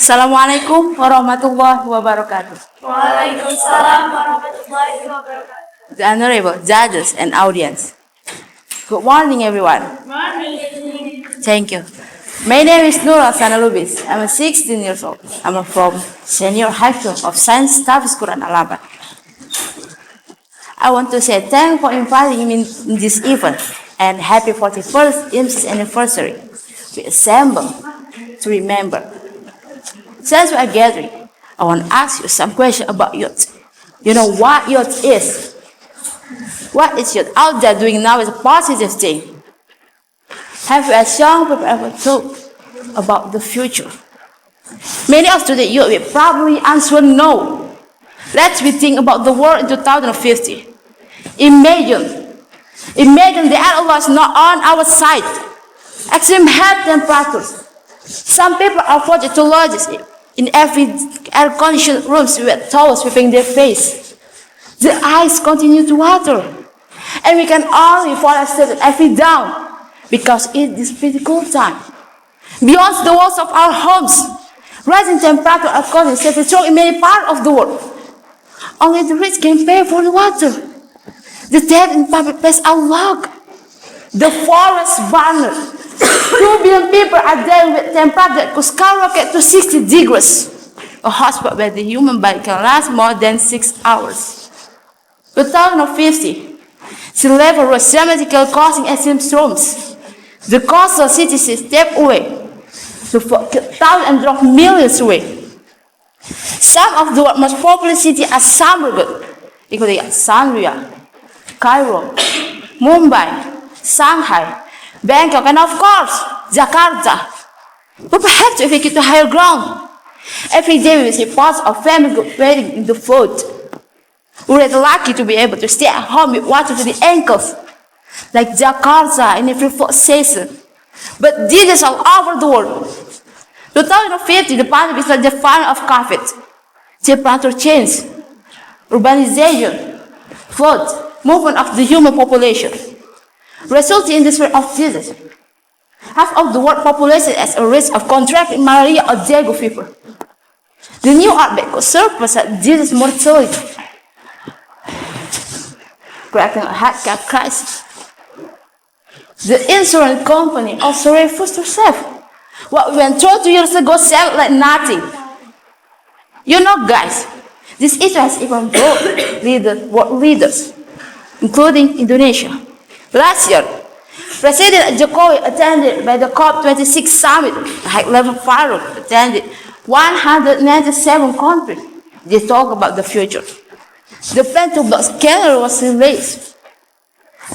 Assalamualaikum warahmatullahi wabarakatuh. Waalaikumsalam warahmatullahi wabarakatuh. The honorable judges and audience. Good morning, everyone. Morning. Thank you. My name is Nurul Hasanah Lubis. I'm 16 years old. I'm from Senior High School of Science Staff School at Al-Ammar. I want to say thank you for inviting me in this event and happy 41st anniversary. We assemble to remember. Since we are gathering, I want to ask you some questions about youth. You know what youth is? What is youth out there doing now is a positive thing? Have you as young people ever thought about the future? Many of today's youth will probably answer no. Let's think about the world in 2050. Imagine the Allah is not on our side. Extreme heat temperatures. Some people are forced to lodge in every air-conditioned rooms with towels sweeping their face. The eyes continue to water. And we can only fall asleep every dawn because it is critical time. Beyond the walls of our homes, rising temperature are causing severe stroke in many parts of the world. Only the rich can pay for the water. The dead in public places are locked. The forest burned. 2 billion people are dead with temperature that could skyrocket to 60 degrees. A hospital where the human body can last more than 6 hours. 2050, sea level rose dramatically causing extreme storms. The coastal cities step away. The thousands and drop millions away. Some of the world's most populous cities are submerged, including Sandria, Cairo, Mumbai, Shanghai, Bangkok, and of course, Jakarta. People have to evacuate to higher ground. Every day we see parts of families waiting in the flood. We're lucky to be able to stay at home with water to the ankles, like Jakarta in every flood season. But this is all over the world. 2050, the pandemic is not the final of COVID. Temperature change, urbanization, flood, movement of the human population, resulting in the spread of disease. Half of the world population is at risk of contracting malaria or dengue fever. The new outbreak could surpass disease mortality, creating a healthcare crisis. The insurance company also refused to save. What we went through 2 years ago sounded like nothing. You know, guys, this issue has even brought world leaders, including Indonesia. Last year, President Jokowi attended by the COP26 summit, a high-level forum attended 197 countries. They talk about the future. The plan to block Canada was released.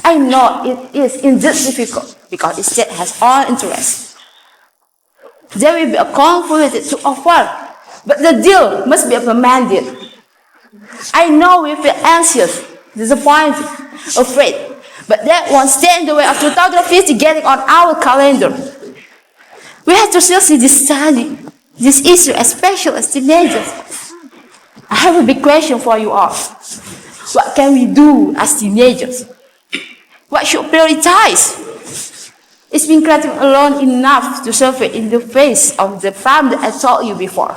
I know it is indeed difficult because the state has all interests. There will be a conflict to offer, but the deal must be implemented. I know we feel anxious, disappointed, afraid, but that won't stand in the way of 2050 getting on our calendar. We have to seriously study this issue, especially as teenagers. I have a big question for you all. What can we do as teenagers? What should prioritize? It's been creative alone enough to survive in the face of the problem that I told you before.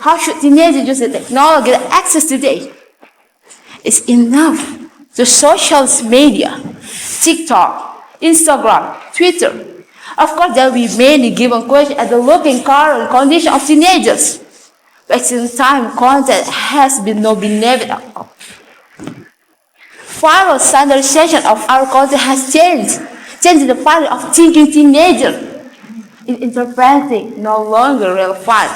How should teenagers use the technology and access today? It's enough to social media, TikTok, Instagram, Twitter. Of course, there will be many given questions at the looking current condition of teenagers. But in time, content has been not been named at all. Viral standardization of our content has changed the pattern of thinking teenagers. Interpreting no longer relevant.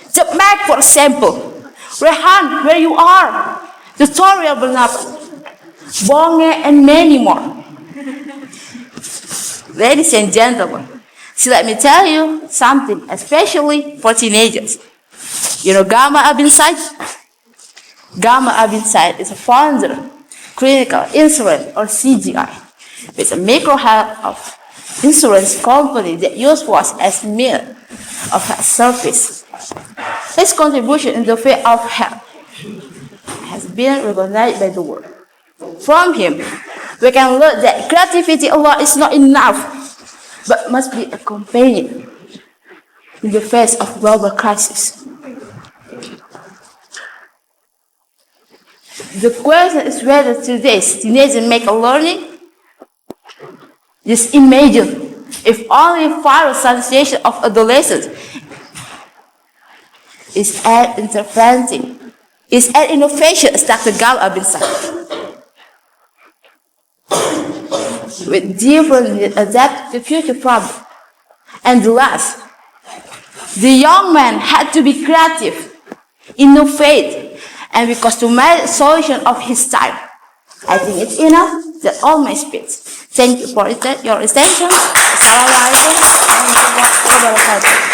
So, Mac, for example, Rehan, where you are, tutorial Bernard, Bonge, and many more. Ladies and gentlemen, so let me tell you something, especially for teenagers. You know Gamma Abinside? Gamma Abinside is a founder, clinical insurance or CGI. It's a micro health insurance company that uses us as means of health service. His contribution in the field of health has been recognized by the world. From him, we can learn that creativity alone is not enough, but must be accompanied in the face of global crisis. The question is whether today's teenagers make a learning. Just imagine if only viral association of adolescents is an intervention, is an innovation, as Dr. Gal Abin said. With different adapt to future problems. And last, the young man had to be creative, innovate, and be customized solution of his time. I think it's enough. That's all my speech. Thank you for your attention. Assalamualaikum warahmatullahi wabarakatuh.